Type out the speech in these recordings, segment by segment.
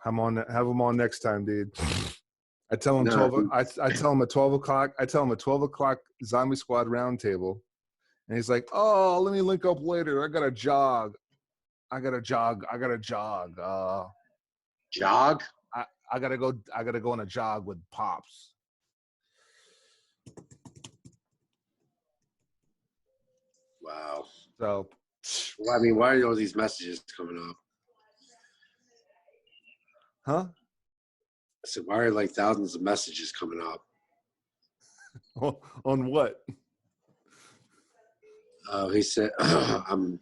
Have him on next time, dude. I tell him I tell him at 12 o'clock. I tell him at 12 o'clock Zombie Squad roundtable, and he's like, "Oh, let me link up later. I gotta jog. Jog. I gotta go on a jog with Pops." Wow. So, well, I mean, why are all these messages coming up? Huh? I said, why are like thousands of messages coming up? On what? He said, I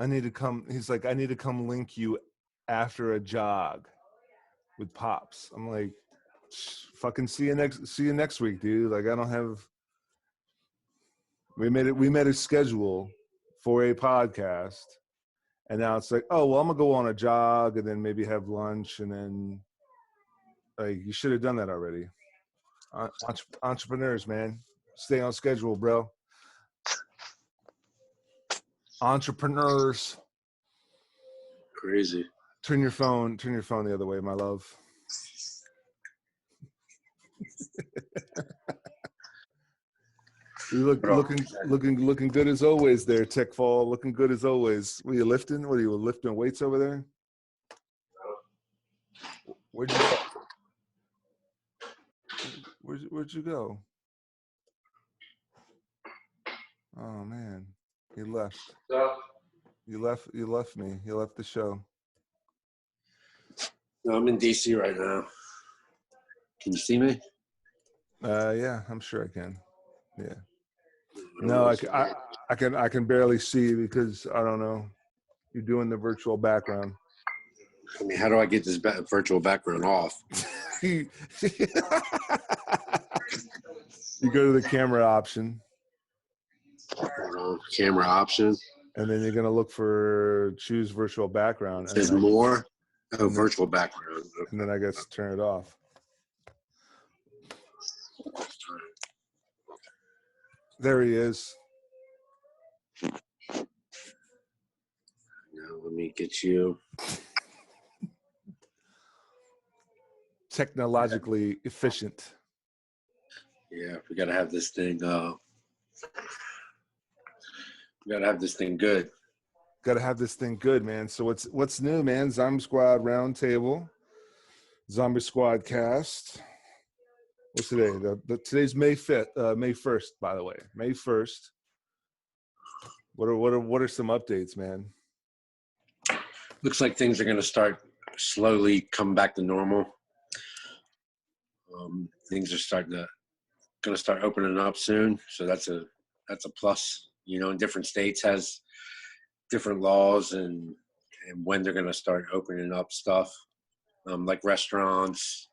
need to come. He's like, I need to come link you after a jog with Pops. I'm like, fucking see you next week, dude. Like, I don't have. We made a schedule for a podcast, and now it's like, oh well, I'm gonna go on a jog and then maybe have lunch, and then like you should have done that already. Entrepreneurs, man, stay on schedule, bro. Entrepreneurs. Crazy. Turn your phone the other way, my love. You looking good as always there, TechFall. Looking good as always. Were you lifting? What are you lifting weights over there? Where'd you go? Oh man, he left. You left me. You left the show. No, I'm in DC right now. Can you see me? Yeah, I'm sure I can. Yeah. No, I can barely see because I don't know. You're doing the virtual background. I mean, how do I get this virtual background off? You go to the camera option. Camera option. And then you're going to look for choose virtual background. There's more. Oh, virtual background. Okay. And then I guess turn it off. There he is. Now let me get you. Technologically efficient. Yeah, we got to have this thing. We got to have this thing good. Got to have this thing good, man. So what's new, man? Zombie Squad Roundtable, Zombie SquadCAST. What's today? Today's May 5th, May 1st, by the way. May 1st. What are some updates, man? Looks like things are going to start slowly come back to normal. Things are going to start opening up soon, so that's a plus. You know, in different states has different laws and when they're going to start opening up stuff, like restaurants.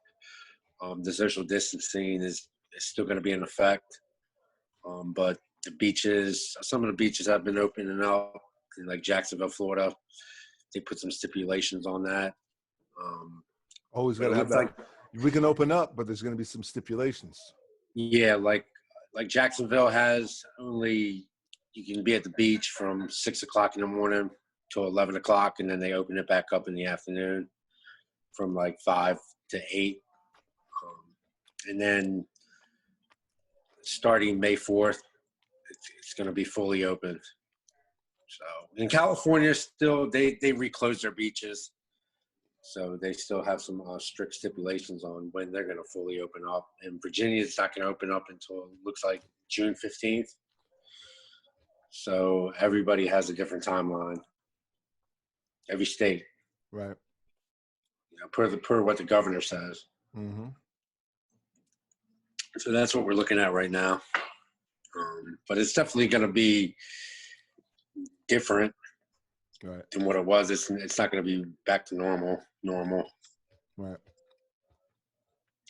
The social distancing is still going to be in effect, but the beaches, some of the beaches have been opening up, like Jacksonville, Florida. They put some stipulations on that. Always got to have that. We can open up, but there's going to be some stipulations. Yeah, like Jacksonville has only, you can be at the beach from 6 o'clock in the morning till 11 o'clock, and then they open it back up in the afternoon from like 5 to 8. And then starting May 4th, it's going to be fully open. So in California, still they reclose their beaches, so they still have some strict stipulations on when they're going to fully open up. And Virginia is not going to open up until it looks like June 15th. So everybody has a different timeline. Every state, right? You know, per what the governor says. Mm-hmm. So that's what we're looking at right now. But it's definitely going to be different, right, than what it was. It's not going to be back to normal. Right.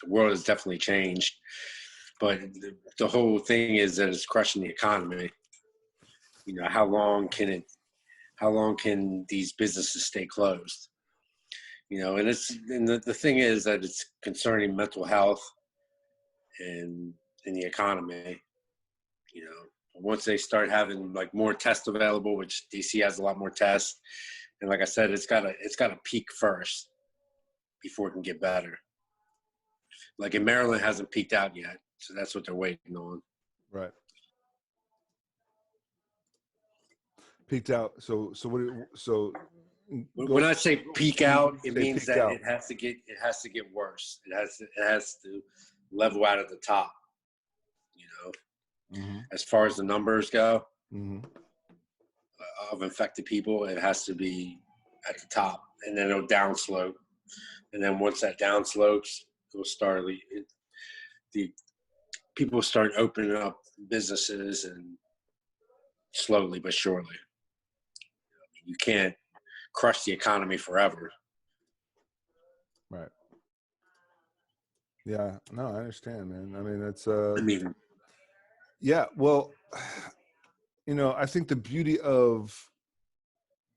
The world has definitely changed, but the whole thing is that it's crushing the economy. You know, how long can these businesses stay closed? You know, and the thing is that it's concerning mental health and the economy. You know, once they start having like more tests available, which DC has a lot more tests, And like I said, it's gotta peak first before it can get better. Like in Maryland, hasn't peaked out yet, so that's what they're waiting on. Right. Peaked out. So When I say peak out, it means that out. it has to get worse. It has to level out at the top. You know, as far as the numbers go of infected people, it has to be at the top, and then it'll downslope. And then once that downslopes, it'll start. The people start opening up businesses, and slowly but surely. You can't crush the economy forever. Right. Yeah. No, I understand, man. I mean, it's yeah. Well, you know, I think the beauty of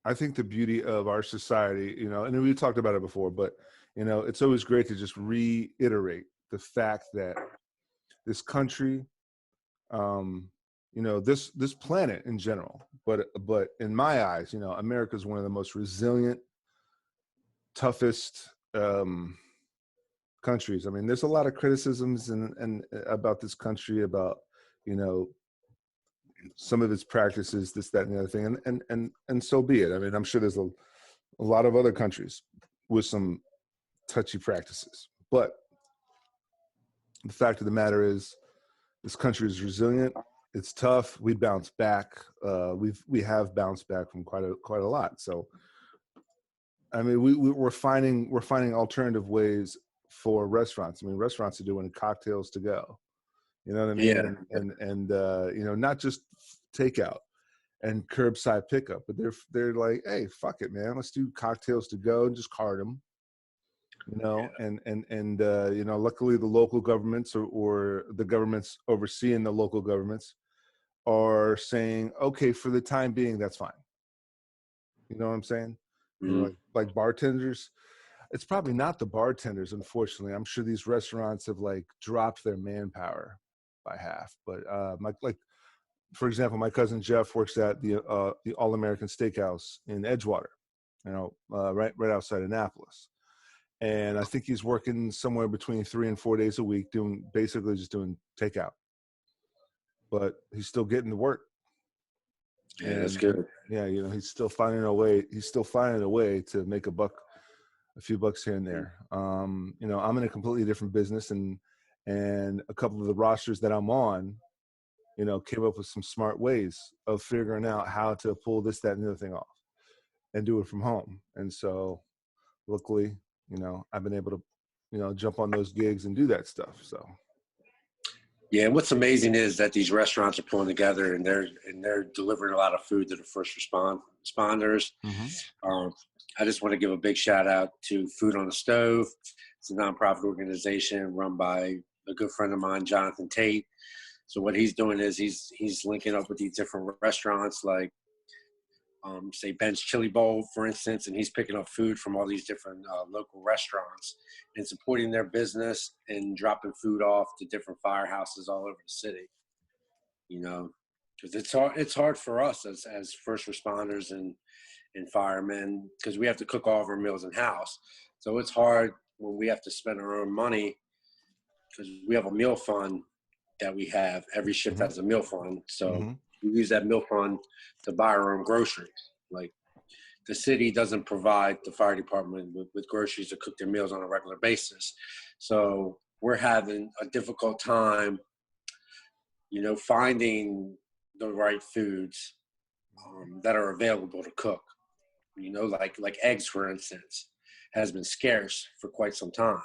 our society, you know, and we talked about it before, but you know, it's always great to just reiterate the fact that this country, you know, this planet in general, but in my eyes, you know, America is one of the most resilient, toughest countries. I mean, there's a lot of criticisms and about this country, about, you know, some of its practices, this, that, and the other thing, and so be it. I mean, I'm sure there's a lot of other countries with some touchy practices, but the fact of the matter is, this country is resilient. It's tough. We bounce back. We have bounced back from quite a lot. So, I mean, we're finding alternative ways for restaurants. I mean, restaurants are doing cocktails to go. You know what I mean? Yeah. And you know, not just takeout and curbside pickup, but they're like, hey, fuck it, man. Let's do cocktails to go and just cart them. You know, and you know, luckily the local governments or the governments overseeing the local governments are saying, okay, for the time being, that's fine. You know what I'm saying? You know, like bartenders, it's probably not the bartenders, unfortunately. I'm sure these restaurants have like dropped their manpower by half. But like for example, my cousin Jeff works at the All American Steakhouse in Edgewater, you know, right outside Annapolis. And I think he's working somewhere between 3 and 4 days a week, basically just doing takeout. But he's still getting to work. Yeah, and that's good. Yeah, you know, he's still finding a way. He's still finding a way to make a few bucks here and there. You know, I'm in a completely different business, and a couple of the rosters that I'm on, you know, came up with some smart ways of figuring out how to pull this, that, and the other thing off, and do it from home. And so, luckily, you know, I've been able to, you know, jump on those gigs and do that stuff. So. Yeah, and what's amazing is that these restaurants are pulling together, and they're delivering a lot of food to the first responders. I just want to give a big shout out to Food on the Stove. It's a nonprofit organization run by a good friend of mine, Jonathan Tate. So what he's doing is he's linking up with these different restaurants, like say Ben's Chili Bowl, for instance, and he's picking up food from all these different local restaurants and supporting their business and dropping food off to different firehouses all over the city. You know, because it's hard for us as first responders and firemen, because we have to cook all of our meals in house. So it's hard when we have to spend our own money, because we have a meal fund that we have. Every shift has a meal fund. So we use that meal fund to buy our own groceries. Like, the city doesn't provide the fire department with groceries to cook their meals on a regular basis. So we're having a difficult time, you know, finding the right foods that are available to cook. You know, like eggs, for instance, has been scarce for quite some time.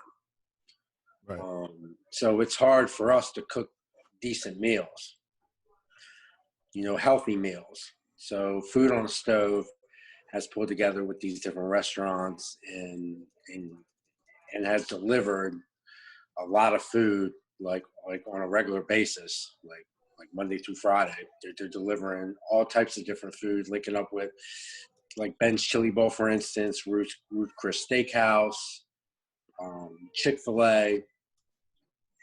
Right. So it's hard for us to cook decent meals, you know, healthy meals. So Food on the Stove has pulled together with these different restaurants and has delivered a lot of food, like on a regular basis, like Monday through Friday. They're delivering all types of different food, linking up with like Ben's Chili Bowl, for instance, Ruth Chris Steakhouse, Chick-fil-A,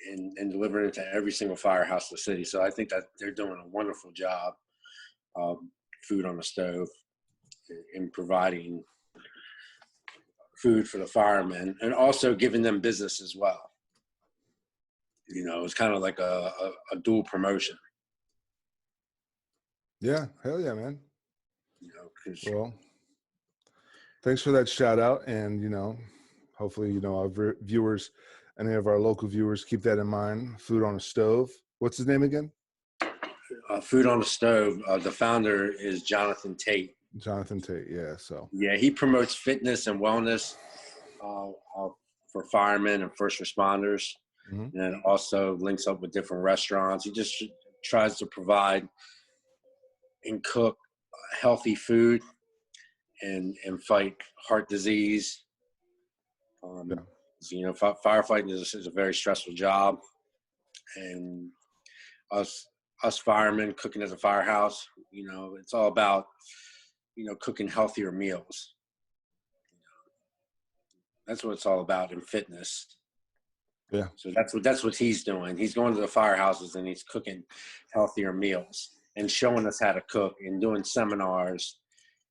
and delivering it to every single firehouse in the city. So I think that they're doing a wonderful job of Food on the Stove. in providing food for the firemen and also giving them business as well. You know, it's kind of like a dual promotion. Yeah, hell yeah, man. You know, 'cause Well, thanks for that shout out, and you know, hopefully, you know, our viewers, any of our local viewers, keep that in mind. Food on a Stove. What's his name again? Food on the Stove. The founder is Jonathan Tate. Jonathan Tate. Yeah. So. Yeah, he promotes fitness and wellness for firemen and first responders, Mm-hmm. and also links up with different restaurants. He just tries to provide and cook healthy food and fight heart disease. Yeah. You know, firefighting is a very stressful job, and us firemen cooking at a firehouse, you know, it's all about, you know, cooking healthier meals. You know, that's what it's all about in fitness. Yeah. So that's what he's doing. He's going to the firehouses and he's cooking healthier meals and showing us how to cook and doing seminars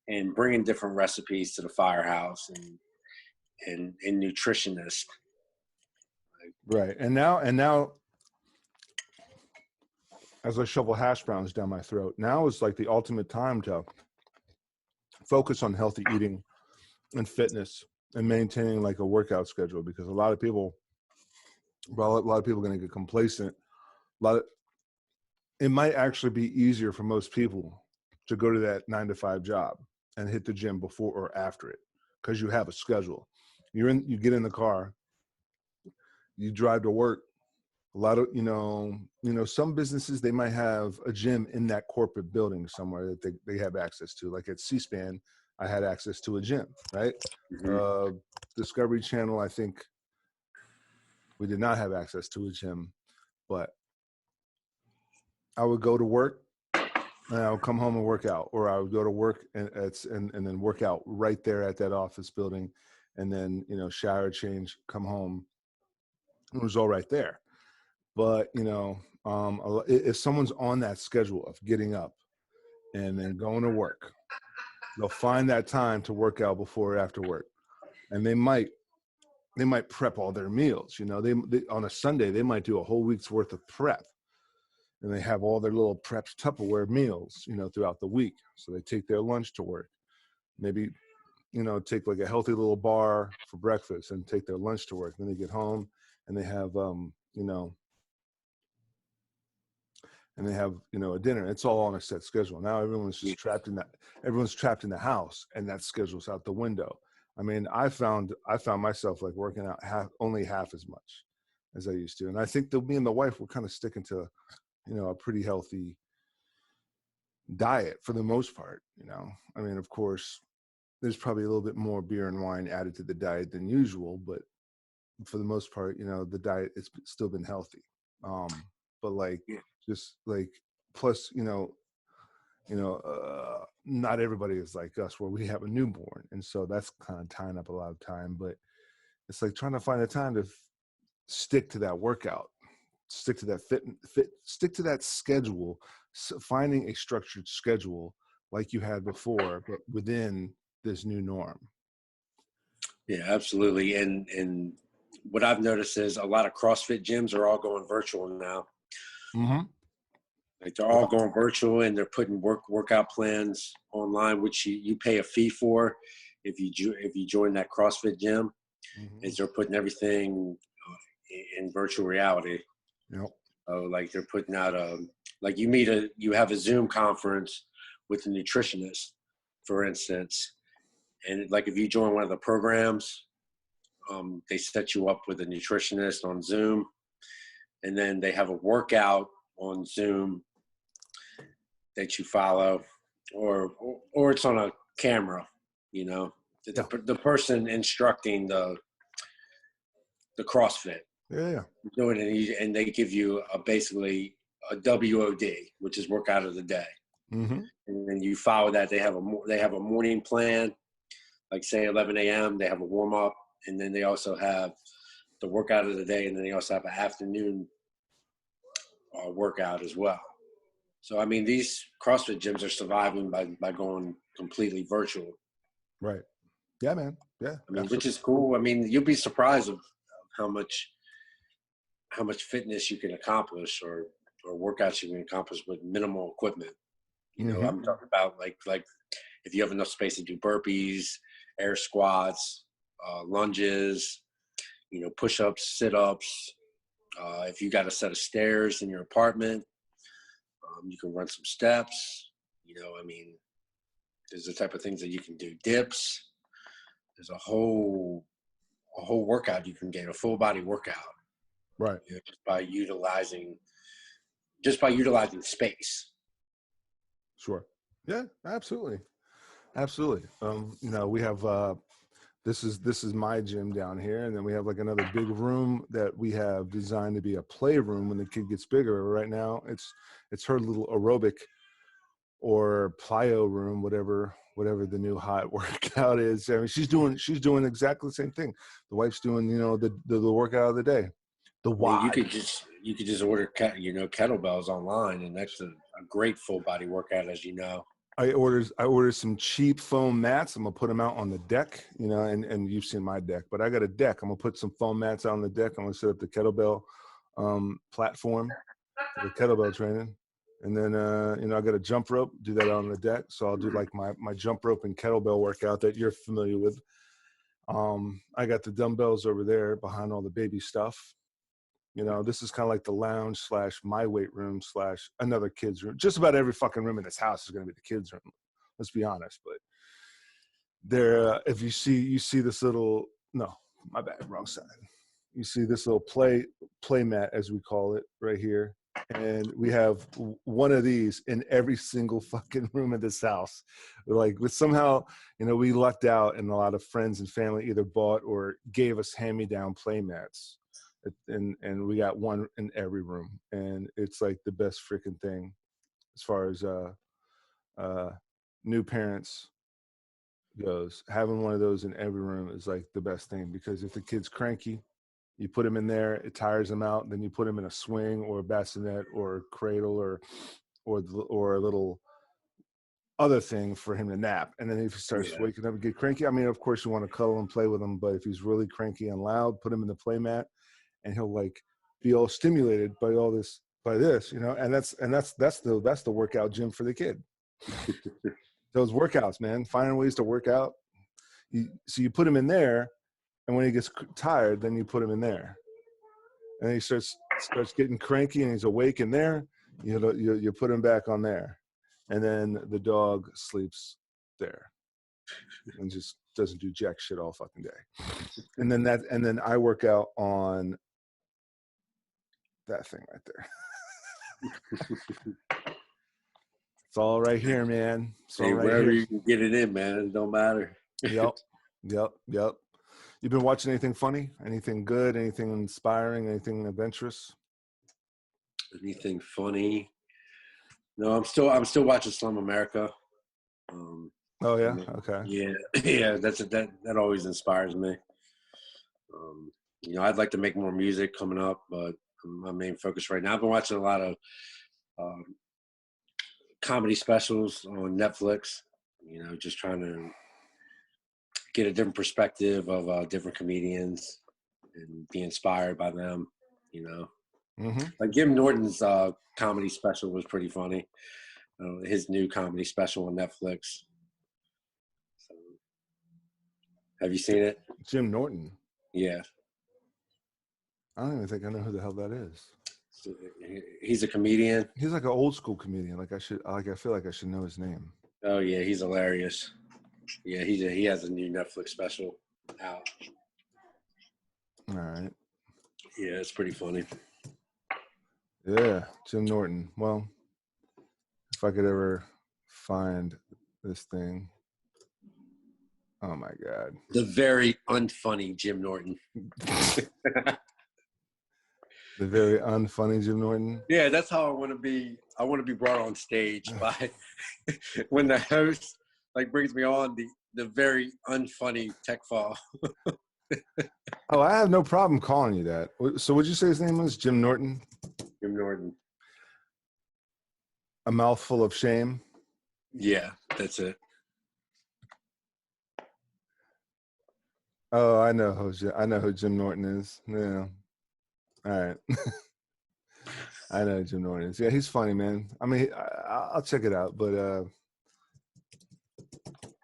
and bringing different recipes to the firehouse and nutritionists. Right. And now, as I shovel hash browns down my throat, now is like the ultimate time to focus on healthy eating and fitness and maintaining like a workout schedule, because a lot of people are going to get complacent. It might actually be easier for most people to go to that 9-to-5 job and hit the gym before or after it, because you have a schedule. You get in the car, you drive to work. A lot of, you know, some businesses, they might have a gym in that corporate building somewhere that they have access to. Like at C-SPAN, I had access to a gym, right? Mm-hmm. Discovery Channel, I think we did not have access to a gym, but I would go to work and I would come home and work out, or I would go to work and then work out right there at that office building, and then, you know, shower, change, come home. It was all right there. But, you know, if someone's on that schedule of getting up and then going to work, they'll find that time to work out before or after work. And they might prep all their meals. You know, they on a Sunday, they might do a whole week's worth of prep. And they have all their little prepped Tupperware meals, you know, throughout the week. So they take their lunch to work. Maybe, you know, take like a healthy little bar for breakfast and take their lunch to work. Then they get home and they have, you know, a dinner. It's all on a set schedule. Now everyone's just trapped in the house, and that schedule's out the window. I mean, I found myself like working out only half as much as I used to. And I think that me and the wife were kind of sticking to, you know, a pretty healthy diet for the most part. You know, I mean, of course, there's probably a little bit more beer and wine added to the diet than usual, but for the most part, you know, the diet it's still been healthy. But like, just like, plus, you know, not everybody is like us where we have a newborn, and so that's kind of tying up a lot of time. But it's like trying to find a time to stick to that workout, stick to that stick to that schedule, finding a structured schedule like you had before, but within this new norm. Yeah, absolutely. And what I've noticed is a lot of CrossFit gyms are all going virtual now. Mm-hmm. Like they're all going virtual, and they're putting workout plans online, which you pay a fee for if you join that CrossFit gym. Mm-hmm. Is they're putting everything in virtual reality. Yep. Like they're putting out like you have a Zoom conference with a nutritionist, for instance, and like if you join one of the programs, they set you up with a nutritionist on Zoom, and then they have a workout on Zoom that you follow, or it's on a camera, you know, the person instructing the CrossFit. Yeah. Doing it, and they give you basically a WOD, which is workout of the day. Mm-hmm. And then you follow that. They have a morning plan, like say 11 a.m. They have a warm up, and then they also have the workout of the day, and then they also have an afternoon workout as well. So I mean, these CrossFit gyms are surviving by going completely virtual. Right. Yeah, man. Yeah. I mean, Absolutely. which is cool. I mean, you'll be surprised of how much fitness you can accomplish or workouts you can accomplish with minimal equipment. You know, I'm talking about like if you have enough space to do burpees, air squats, lunges, you know, push-ups, sit-ups. If you got a set of stairs in your apartment, you can run some steps. You know, I mean, there's the type of things that you can do. Dips. There's a whole workout you can get, a full body workout. Right. You know, just by utilizing space. Sure. Yeah, absolutely. Absolutely. You know, we have this is my gym down here, and then we have like another big room that we have designed to be a playroom when the kid gets bigger. Right now, it's her little aerobic or plyo room, whatever the new hot workout is. I mean, she's doing exactly the same thing. The wife's doing, you know, the workout of the day. The I mean, why. you could just order kettlebells online, and that's a great full body workout, as you know. I ordered some cheap foam mats. I'm gonna put them out on the deck, you know, and you've seen my deck, but I got a deck. I'm gonna put some foam mats out on the deck. I'm gonna set up the kettlebell platform for the kettlebell training, and then you know, I got a jump rope. Do that on the deck. So I'll do like my jump rope and kettlebell workout that you're familiar with. I got the dumbbells over there behind all the baby stuff. You know, this is kind of like the lounge / my weight room / another kid's room. Just about every fucking room in this house is going to be the kids' room. Let's be honest. But there, if you see this little, no, my bad, wrong side. You see this little play mat, as we call it, right here. And we have one of these in every single fucking room in this house. Like, with somehow, you know, we lucked out, and a lot of friends and family either bought or gave us hand-me-down play mats. And we got one in every room, and it's like the best freaking thing as far as new parents goes. Having one of those in every room is like the best thing, because if the kid's cranky, you put him in there, it tires him out. Then you put him in a swing or a bassinet or a cradle or a little other thing for him to nap. And then if he starts waking up and get cranky, I mean, of course you want to cuddle and play with him, but if he's really cranky and loud, put him in the play mat, and he'll like be all stimulated by this, you know, and that's the workout gym for the kid. Those workouts, man, finding ways to work out. So you put him in there, and when he gets tired, then you put him in there, and he starts getting cranky, and he's awake in there. You know, you put him back on there, and then the dog sleeps there, and just doesn't do jack shit all fucking day. And then I work out on that thing right there. It's all right here, man. It's all right wherever here. you can get it in, man. It don't matter. Yep. You've been watching anything funny? Anything good? Anything inspiring? Anything adventurous? Anything funny? No, I'm still watching Slum America. Oh yeah. Okay. Yeah. That always inspires me. You know, I'd like to make more music coming up, but my main focus right now, I've been watching a lot of comedy specials on Netflix. You know, just trying to get a different perspective of different comedians and be inspired by them. You know, like Jim Norton's comedy special was pretty funny. His new comedy special on Netflix. So, have you seen it? Jim Norton. Yeah. I don't even think I know who the hell that is. So, he's a comedian. He's like an old school comedian. I feel like I should know his name. Oh yeah, he's hilarious. Yeah, he has a new Netflix special out. All right. Yeah, it's pretty funny. Yeah, Jim Norton. Well, if I could ever find this thing. Oh my God. The very unfunny Jim Norton. The very unfunny Jim Norton. Yeah, that's how I want to be. I want to be brought on stage by when the host like brings me on the very unfunny TechFall. Oh, I have no problem calling you that. So would you say his name was Jim Norton? Jim Norton. A mouthful of shame. Yeah, that's it. Oh, I know who Jim Norton is. Yeah. All right. I know who Jim Norton is. Yeah, he's funny, man. I mean, I'll check it out. But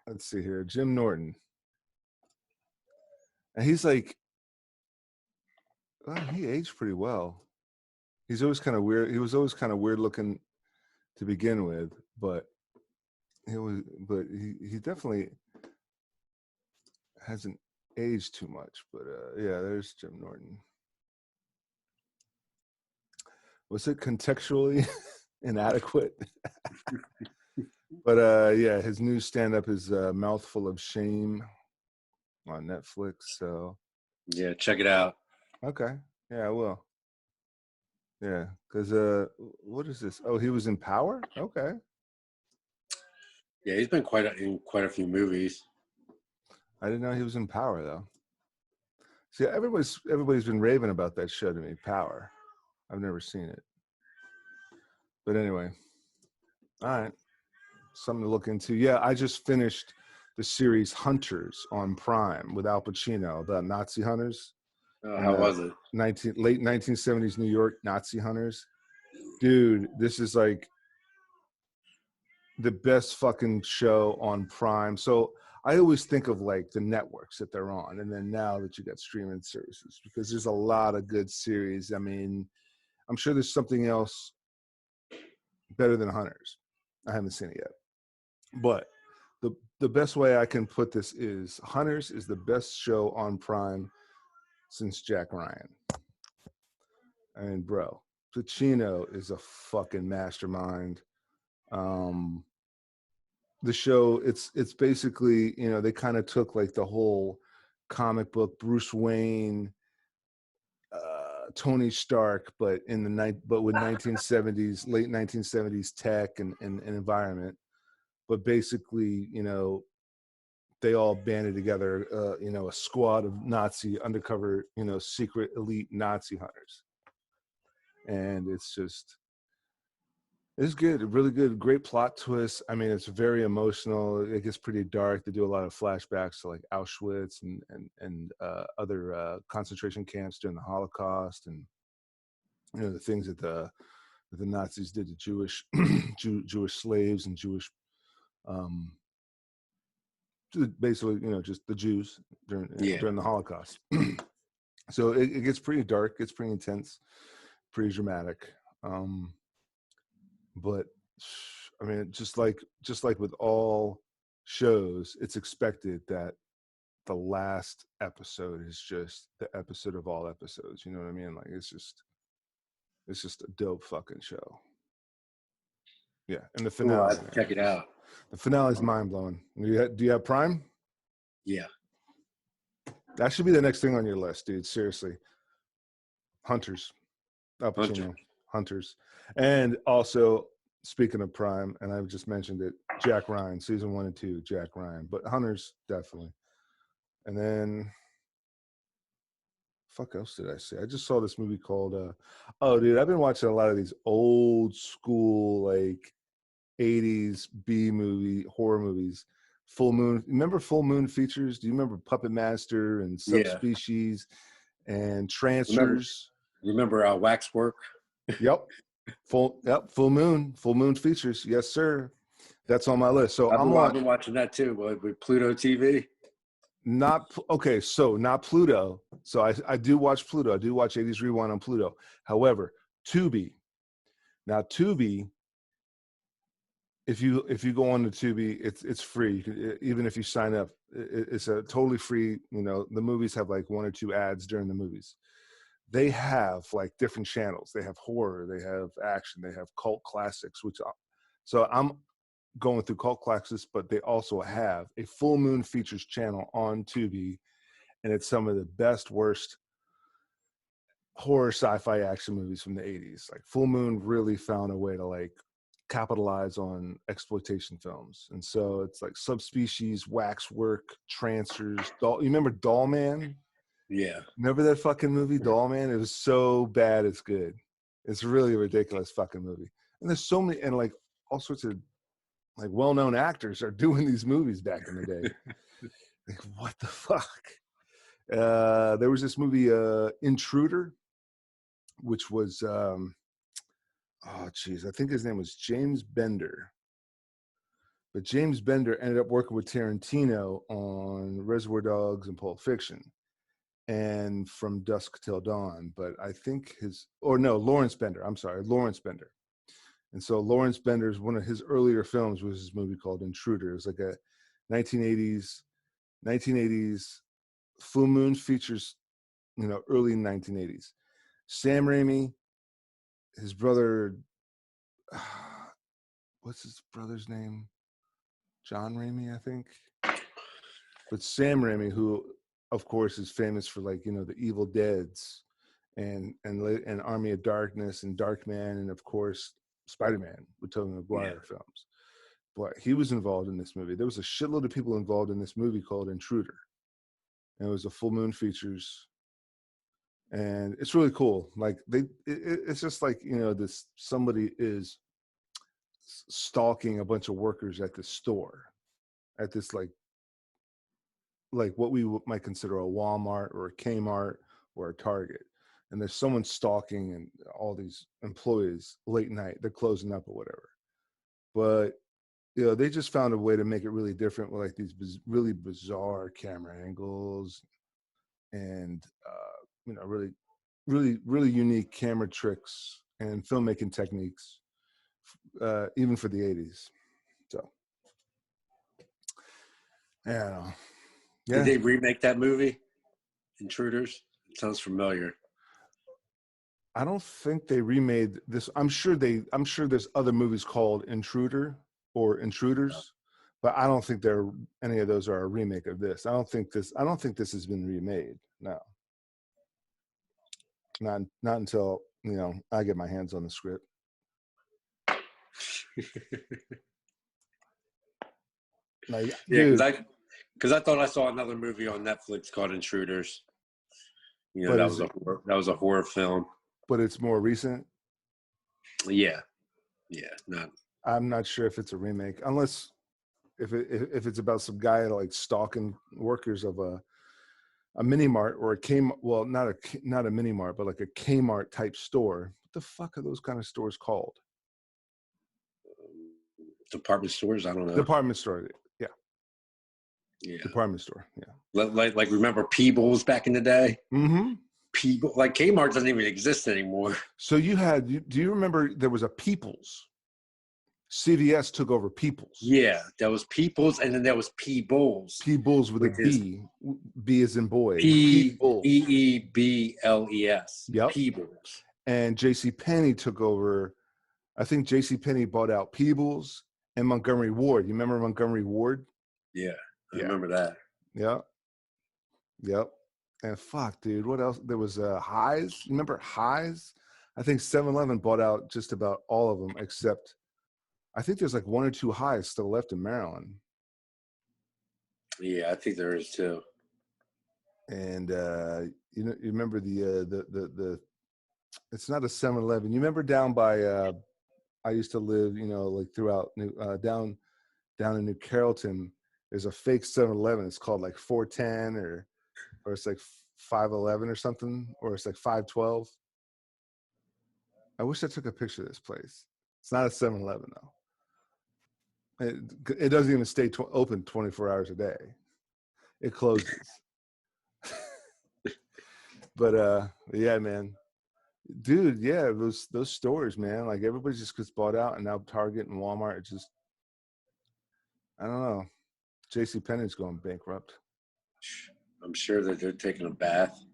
let's see here. Jim Norton. And he's like, well, he aged pretty well. He's always kind of weird. He was always kind of weird looking to begin with, but he definitely hasn't aged too much. But yeah, there's Jim Norton. Was it contextually inadequate? But yeah, his new stand-up is Mouthful of Shame on Netflix. So Yeah, check it out. okay, yeah, I will. Yeah, because what is this? Oh, he was in Power. Okay, Yeah, he's been in quite a few movies. I didn't know he was in Power though. See, everybody's been raving about that show to me, Power. I've never seen it, but anyway, all right, something to look into. Yeah, I just finished the series Hunters on Prime with Al Pacino about Nazi hunters. How was it? Late 1970s New York Nazi hunters. Dude, this is like the best fucking show on Prime. So I always think of like the networks that they're on, and then now that you got streaming services, because there's a lot of good series. I mean, I'm sure there's something else better than Hunters. I haven't seen it yet, but the best way I can put this is Hunters is the best show on Prime since Jack Ryan. I mean, bro, Pacino is a fucking mastermind. The show, it's basically, you know, they kind of took like the whole comic book Bruce Wayne, Tony Stark, but with 1970s, late 1970s tech and environment. But basically, you know, they all banded together, you know, a squad of Nazi undercover, you know, secret elite Nazi hunters. And it's good, really good, great plot twist. I mean, it's very emotional. It gets pretty dark. They do a lot of flashbacks to like Auschwitz and other concentration camps during the Holocaust, and you know the things that the Nazis did to Jewish Jewish slaves and Jewish, um, basically, you know, just the Jews during the Holocaust. So it gets pretty dark, gets pretty intense, pretty dramatic. But I mean, just like with all shows, it's expected that the last episode is just the episode of all episodes. You know what I mean? Like it's just a dope fucking show. Yeah, and the Cool, finale. I'll check it out. The finale is mind blowing. Do you have Prime? Yeah. That should be the next thing on your list, dude. Seriously. Hunters. Al Pacino. Hunters. And also, speaking of Prime, and I've just mentioned it, Jack Ryan, season 1 and 2, Jack Ryan. But Hunters, definitely. And then, fuck else did I say? I just saw this movie called, oh, dude, I've been watching a lot of these old school, like, 80s B-movie, horror movies. Full Moon. Remember Full Moon Features? Do you remember Puppet Master and Subspecies and Trancers? Remember Waxwork? Yep. Full Moon Features. Yes, sir. That's on my list. So I've been watching that too with Pluto TV. Not Pluto. So I do watch Pluto. I do watch 80s Rewind on Pluto. However, Tubi. Now Tubi, if you go on to Tubi, it's free. Even if you sign up, it's a totally free. You know, the movies have like 1 or 2 ads during the movies. They have like different channels. They have horror, they have action, they have cult classics. So I'm going through cult classics, but they also have a Full Moon Features channel on Tubi, and it's some of the best, worst horror sci-fi action movies from the 80s. Like Full Moon really found a way to like capitalize on exploitation films. And so it's like Subspecies, Waxwork, Trancers, you remember Doll Man? Yeah. Remember that fucking movie, Doll Man? It was so bad it's good. It's really a ridiculous fucking movie. And there's so many, and like all sorts of like well-known actors are doing these movies back in the day. Like, what the fuck? There was this movie, Intruder, which was, oh, geez, I think his name was James Bender. But James Bender ended up working with Tarantino on Reservoir Dogs and Pulp Fiction and From Dusk Till Dawn. But I think Lawrence Bender. I'm sorry, Lawrence Bender. And so Lawrence Bender's, one of his earlier films was this movie called Intruder. It was like a 1980s Full Moon features, early 1980s. Sam Raimi, his brother, what's his brother's name? John Raimi, I think. But Sam Raimi, who of course is famous for the Evil Deads and Army of Darkness and Darkman, and of course Spider-Man with Tobey Maguire films. But he was involved in this movie. There was a shitload of people involved in this movie called Intruder. And it was a Full Moon Features. And it's really cool. It's just this, somebody is stalking a bunch of workers at the store, at this like what we might consider a Walmart or a Kmart or a Target. And there's someone stalking and all these employees late night, they're closing up or whatever. But, they just found a way to make it really different with these really bizarre camera angles and, really, really, really unique camera tricks and filmmaking techniques, even for the 80s. So, yeah. Did they remake that movie, Intruders? It sounds familiar. I don't think they remade this. I'm sure there's other movies called Intruder or Intruders, but I don't think any of those are a remake of this. I don't think this has been remade. No. Not until, I get my hands on the script. Because I thought I saw another movie on Netflix called Intruders. That was a horror film. But it's more recent. Yeah. I'm not sure if it's a remake, unless if it's about some guy stalking workers of a mini mart or a Kmart. Well, not a mini mart, but like a Kmart type store. What the fuck are those kind of stores called? Department stores? I don't know. Department store. Yeah. Department store. Yeah. Like remember Peebles back in the day? Mm-hmm. Kmart doesn't even exist anymore. So do you remember there was a People's? CVS took over People's. Yeah, there was People's, and then there was Peebles. Peebles with a B. B as in boy. Peebles. Yep. Peebles. And JCPenney took over. I think JCPenney bought out Peebles and Montgomery Ward. You remember Montgomery Ward? Yeah, I remember that. Yep. And fuck, dude, what else? There was Highs. You remember Highs? I think 7-Eleven bought out just about all of them, except I think there's one or two Highs still left in Maryland. Yeah, I think there is too. And you remember the it's not a 7-Eleven. You remember down by I used to live, throughout down in New Carrollton. There's a fake 7-Eleven. It's called 410 or it's 511 or something, or it's 512. I wish I took a picture of this place. It's not a 7-Eleven though. It doesn't even stay open 24 hours a day. It closes. But yeah, man, dude, yeah, those stores, man, everybody just gets bought out, and now Target and Walmart, it just, I don't know. JCPenney's going bankrupt. I'm sure that they're taking a bath.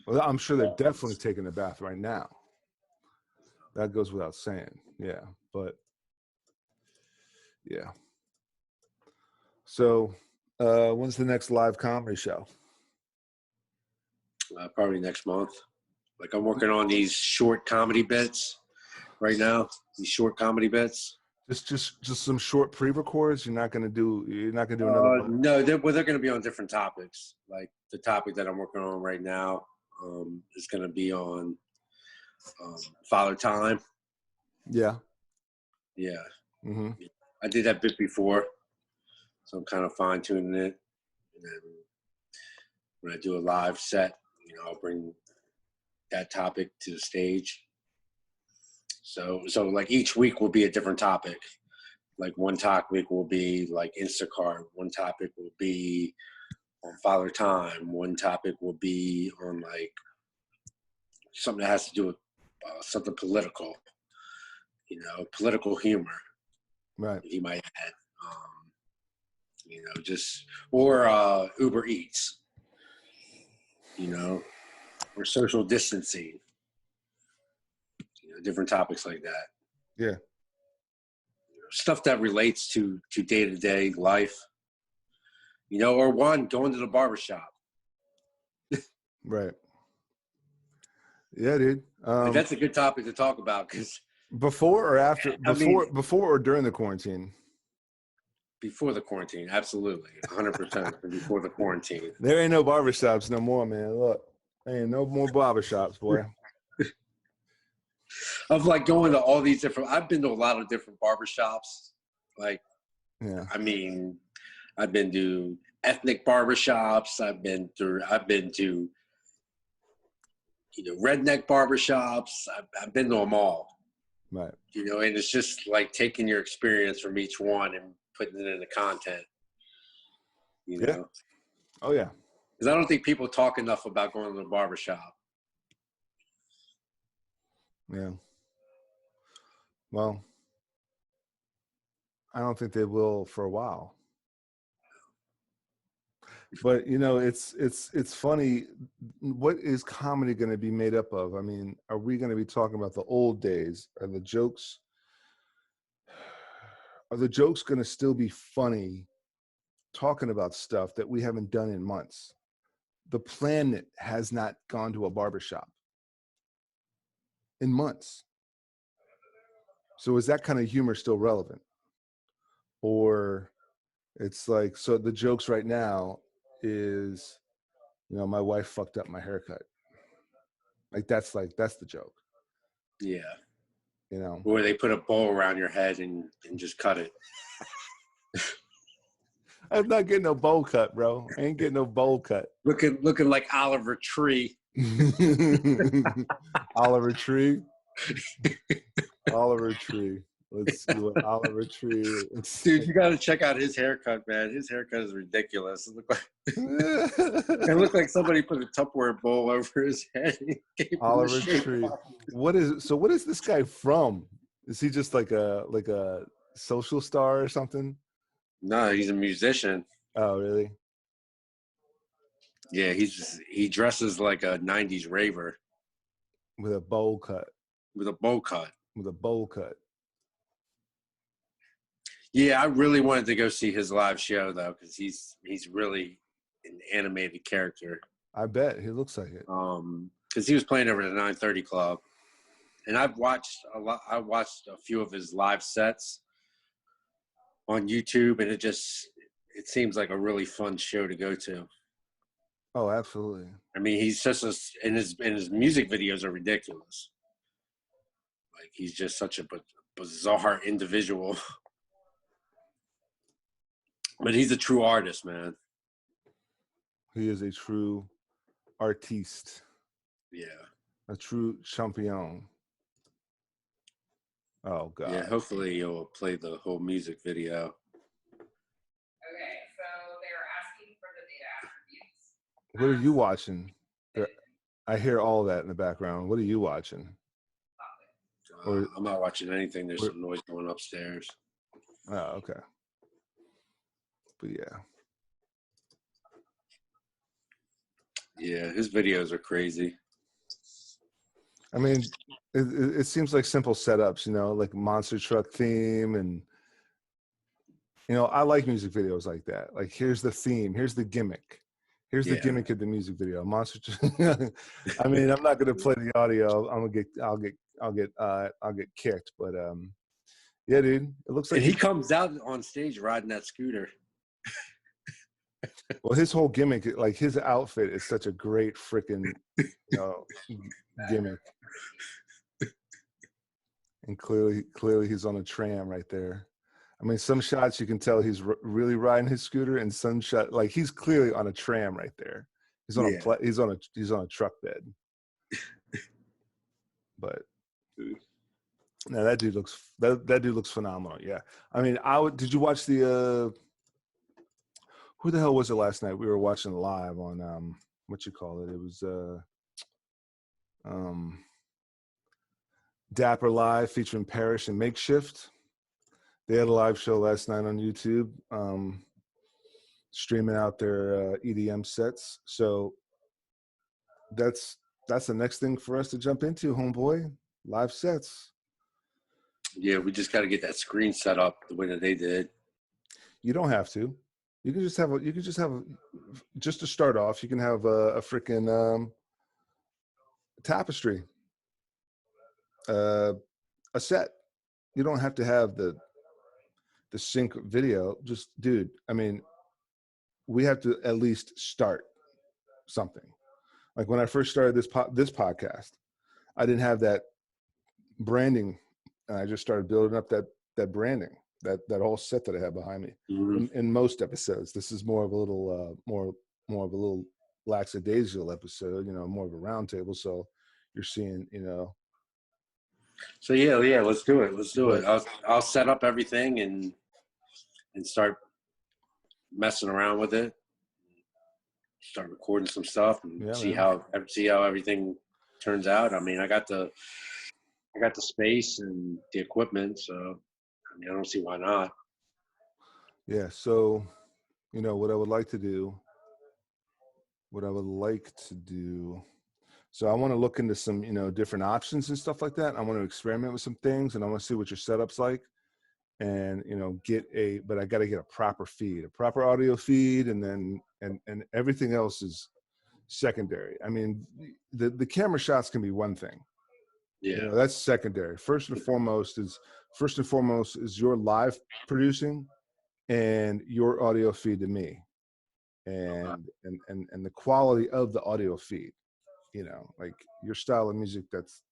Well, I'm sure they're definitely taking a bath right now. That goes without saying. Yeah, but yeah. So, when's the next live comedy show? Probably next month. I'm working on these short comedy bits right now. These short comedy bits. Just some short pre-records. You're not gonna do another one? No, they're going to be on different topics. The topic that I'm working on right now is going to be on Father Time. Yeah. Mm-hmm. I did that bit before, so I'm kind of fine tuning it. And then when I do a live set, I'll bring that topic to the stage. So like each week will be a different topic. Like one topic will be like Instacart. One topic will be on Father Time. One topic will be on like something that has to do with something political, political humor. Right. He might add, or Uber Eats, or social distancing, different topics like that. Yeah. Stuff that relates to day-to-day life, or going to the barbershop. Right. Yeah, dude. That's a good topic to talk about because before or after, before or during the quarantine? Before the quarantine, absolutely, 100% before the quarantine. There ain't no barbershops no more, man. Look, ain't no more barbershops, boy. Of like going to all these different, I've been to a lot of different barbershops. Like, yeah. I mean, I've been to ethnic barbershops. I've been to, redneck barbershops. I've been to them all. Right. And it's just like taking your experience from each one and putting it into content. Yeah. Oh yeah. Because I don't think people talk enough about going to the barbershop. Yeah. Well, I don't think they will for a while. But it's funny. What is comedy going to be made up of? I mean, are we going to be talking about the old days? Are the jokes going to still be funny talking about stuff that we haven't done in months? The planet has not gone to a barbershop in months. So is that kind of humor still relevant? Or it's like, so the jokes right now is, my wife fucked up my haircut. That's the joke. Yeah. Or they put a bowl around your head and just cut it. I'm not getting no bowl cut, bro. I ain't getting no bowl cut. Looking like Oliver Tree. Oliver Tree. Oliver Tree. Let's see what Oliver Tree is. Dude, you got to check out his haircut, man. His haircut is ridiculous. It looked like somebody put a Tupperware bowl over his head. Oliver Tree. What is this guy from? Is he just like a social star or something? No, he's a musician. Oh, really? Yeah, he dresses like a 90s raver. With a bowl cut. With a bowl cut. With a bowl cut. Yeah, I really wanted to go see his live show though, because he's really an animated character. I bet he looks like it. Because he was playing over at the 930 Club, and I've watched a lot. I watched a few of his live sets on YouTube, and it seems like a really fun show to go to. Oh, absolutely. I mean, he's just and his music videos are ridiculous. Like he's just such a bizarre individual. But he's a true artist, man. He is a true artiste. Yeah. A true champion. Oh, God. Yeah, hopefully you'll play the whole music video. Okay, so they were asking for the data attributes. What are you watching? I hear all that in the background. What are you watching? I'm not watching anything. There's some noise going upstairs. Oh, okay. But yeah. Yeah, his videos are crazy. I mean, it seems like simple setups, like monster truck theme. And, I like music videos like that. Like, here's the theme. Here's the gimmick. Here's the gimmick of the music video. Monster truck. I mean, I'm not going to play the audio. I'll get kicked. But, yeah, dude, it looks like. And he comes out on stage riding that scooter. Well, his whole gimmick, like his outfit is such a great freaking gimmick. And clearly he's on a tram right there. I mean, some shots you can tell he's really riding his scooter, and some shot, like he's clearly on a tram right there. Yeah. He's on a truck bed. But no, that dude looks phenomenal. Yeah. I mean, did you watch the who the hell was it last night? We were watching live on what you call it? It was Dapper Live featuring Parrish and Makeshift. They had a live show last night on YouTube, streaming out their EDM sets. So that's the next thing for us to jump into, homeboy. Live sets. Yeah, we just got to get that screen set up the way that they did. You don't have to. You can just have just to start off. You can have a freaking tapestry, a set. You don't have to have the sync video. Just, dude. I mean, we have to at least start something. Like when I first started this podcast, I didn't have that branding, and I just started building up that branding, that whole set that I have behind me. Mm-hmm. In most episodes, this is more of a little more of a little lackadaisical episode, more of a roundtable. So you're seeing, So yeah, let's do it. I'll set up everything and start messing around with it. Start recording some stuff and see how everything turns out. I mean, I got the space and the equipment, so I mean, I don't see why not. Yeah. So, what I would like to do. So I want to look into some, different options and stuff like that. I want to experiment with some things, and I want to see what your setup's like, and but I got to get a proper audio feed, and then and everything else is secondary. I mean, the camera shots can be one thing. Yeah. That's secondary. First and foremost is your live producing and your audio feed to me, and the quality of the audio feed. Like your style of music, that's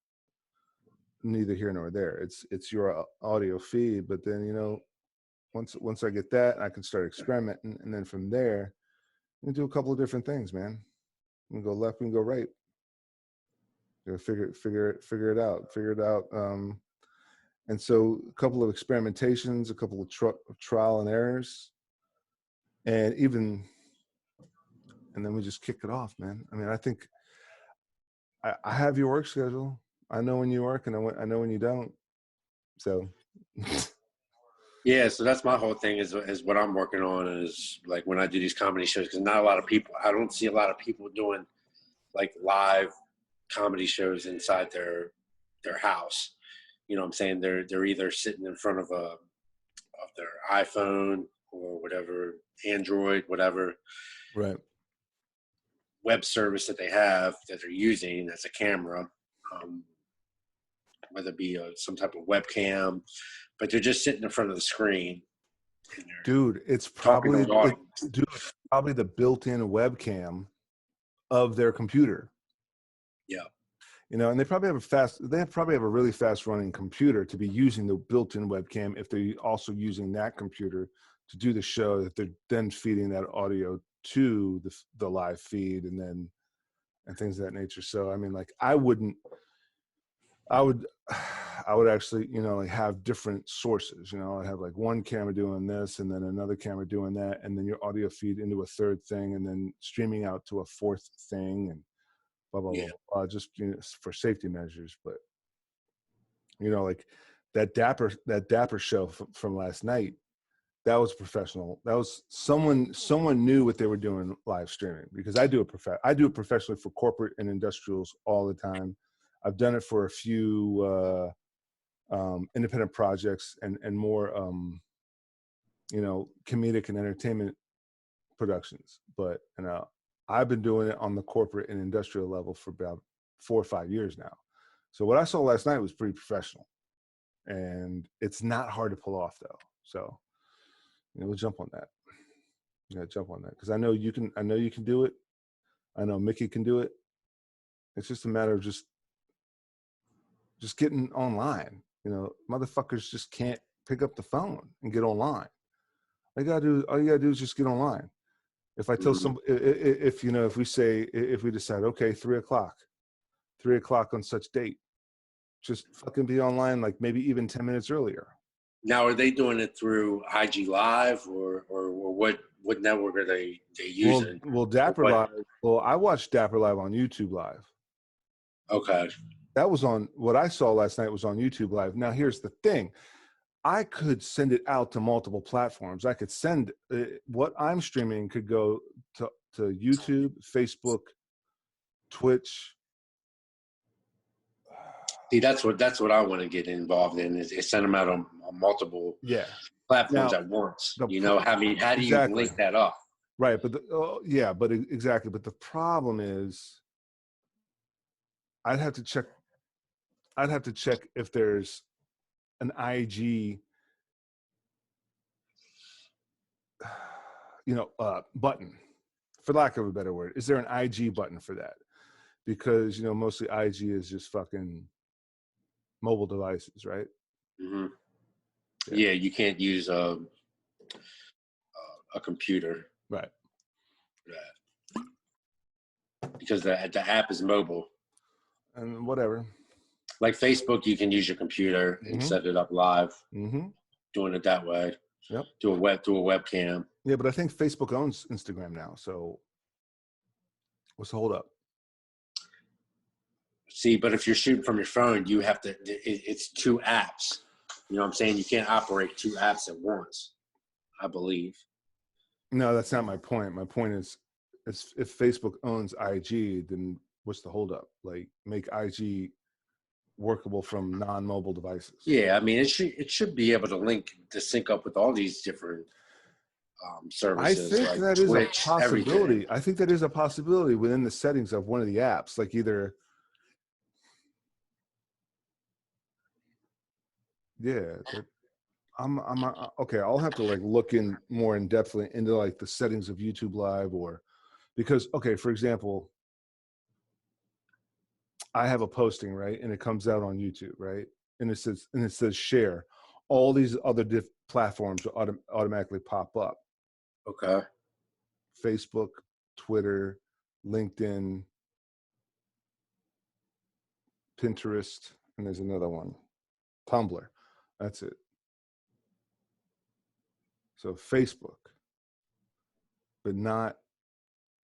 neither here nor there. It's your audio feed, but then once I get that, I can start experimenting, and then from there, we can do a couple of different things, man. We can go left, we can go right. Figure it out. And so a couple of experimentations, a couple of trial and errors, and then we just kick it off, man. I mean, I think I have your work schedule. I know when you work, and I know when you don't. So. Yeah, so that's my whole thing is what I'm working on is like when I do these comedy shows, because not a lot of people, I don't see a lot of people doing like live comedy shows inside their house. You know what I'm saying? They're either sitting in front of their iPhone or whatever, Android, whatever. Right. Web service that they have that they're using as a camera, whether it be some type of webcam, but they're just sitting in front of the screen. Dude, it's probably the built-in webcam of their computer. Yeah. And they probably have a really fast running computer to be using the built-in webcam if they're also using that computer to do the show, that they're then feeding that audio to the live feed and things of that nature. So I mean, like I would actually, like have different sources. I'd have like one camera doing this and then another camera doing that, and then your audio feed into a third thing, and then streaming out to a fourth thing, and blah blah blah, just for safety measures. But like that Dapper show from last night, that was professional. That was someone knew what they were doing live streaming, because I do it professionally for corporate and industrials all the time. I've done it for a few independent projects and more comedic and entertainment productions. But I've been doing it on the corporate and industrial level for about 4 or 5 years now. So what I saw last night was pretty professional, and it's not hard to pull off though. So we'll jump on that. Because I know you can do it. I know Mickey can do it. It's just a matter of just getting online. Motherfuckers just can't pick up the phone and get online. All you gotta do is just get online. If I tell some, if you know, if we say, if we decide, okay, 3:00 on such date, just fucking be online, like maybe even 10 minutes earlier. Now, are they doing it through IG Live or what network are they using? Well, Dapper Live. Well, I watched Dapper Live on YouTube Live. Okay. That was on, what I saw last night was on YouTube Live. Now, here's the thing. I could send it out to multiple platforms. I could send what I'm streaming could go to YouTube, Facebook, Twitch. See, that's what I want to get involved in is send them out on multiple platforms at once. You know, how do you link that up? Right, but exactly. But the problem is, I'd have to check if there's an IG, button, for lack of a better word. Is there an IG button for that? Because, you know, mostly IG is just fucking mobile devices, right? Mm-hmm. Yeah, you can't use a computer. Right. Yeah. Because the app is mobile. And whatever. Like Facebook, you can use your computer and set it up live. Mm-hmm. Doing it that way. Yep. Do a webcam. Yeah, but I think Facebook owns Instagram now. So what's the hold up? See, but if you're shooting from your phone, you have to, it's two apps. You know what I'm saying? You can't operate two apps at once, I believe. No, that's not my point. My point is if Facebook owns IG, then what's the hold up? Like, make IG workable from non-mobile devices. Yeah, I mean, it should be able to sync up with all these different services. I think like that Twitch, is a possibility. Everything. I think that is a possibility within the settings of one of the apps, like either. Yeah, I'm okay. I'll have to like look in more in depth into like the settings of YouTube Live, or because, okay, for example, I have a posting, right, and it comes out on YouTube, right, and it says share. All these other platforms will automatically pop up. Okay. Facebook, Twitter, LinkedIn, Pinterest, and there's another one, Tumblr. That's it. So Facebook, but not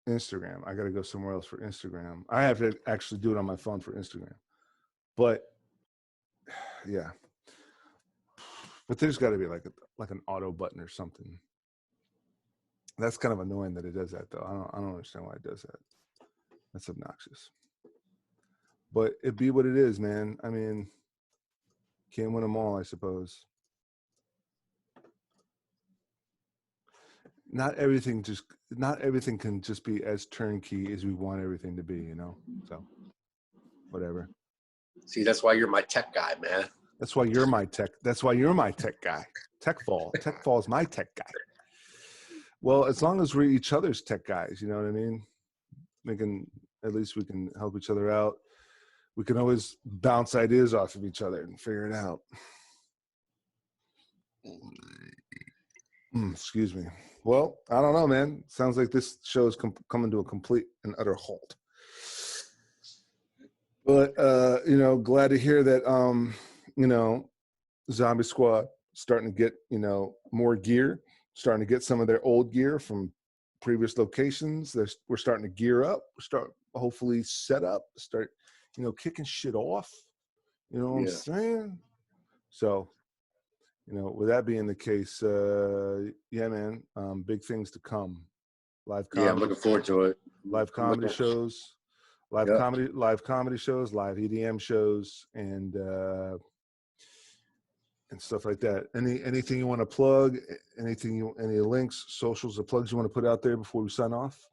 Instagram. I got to go somewhere else for Instagram. I have to actually do it on my phone for Instagram. But yeah, but there's got to be like an auto button or something. That's kind of annoying that it does that, though. I don't understand why it does that. That's obnoxious. But it be what it is, man. I mean, can't win them all, I suppose. Not everything can just be as turnkey as we want everything to be, you know? So, whatever. See, that's why you're my tech guy, man. That's why you're my tech guy. TechFall is my tech guy. Well, as long as we're each other's tech guys, you know what I mean? At least we can help each other out. We can always bounce ideas off of each other and figure it out. Excuse me. Well, I don't know, man. Sounds like this show is coming to a complete and utter halt. But, glad to hear that, Zombie Squad starting to get, more gear, starting to get some of their old gear from previous locations. We're starting to gear up, hopefully set up, start, kicking shit off. You know what I'm saying? So, with that being the case, yeah, man, big things to come. Live comedy. Yeah, I'm looking forward to it. Live comedy shows, live comedy shows, live EDM shows, and stuff like that. Anything you want to plug? Any links, socials, or plugs you want to put out there before we sign off?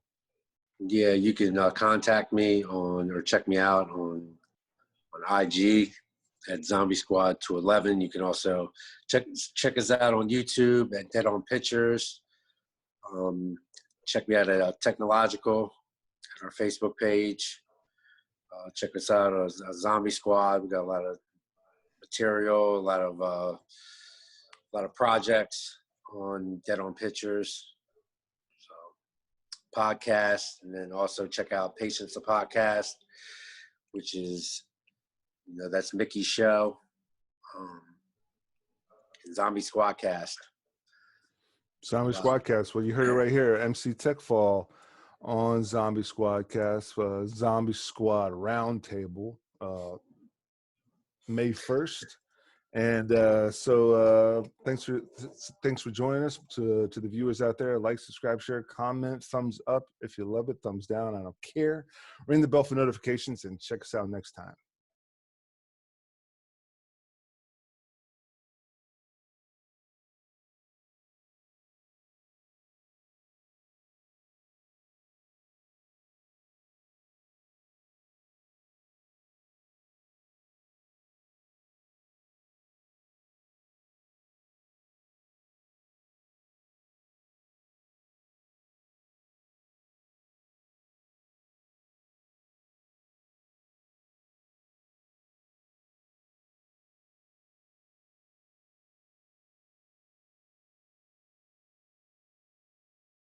Yeah, you can contact me or check me out on IG at Zombie Squad 211. You can also check us out on YouTube at Dead on Pictures. Check me out at Technological at our Facebook page. Check us out as Zombie Squad. We got a lot of material, a lot of projects on Dead on Pictures. So podcast, and then also check out Patience the Podcast, which is, that's Mickey's show. Zombie SquadCAST. Zombie SquadCast. Well, you heard it right here. MC TechFall on Zombie SquadCast, Zombie Squad Roundtable, May 1st. And so thanks for joining us. To the viewers out there, like, subscribe, share, comment, thumbs up if you love it, thumbs down, I don't care. Ring the bell for notifications, and check us out next time.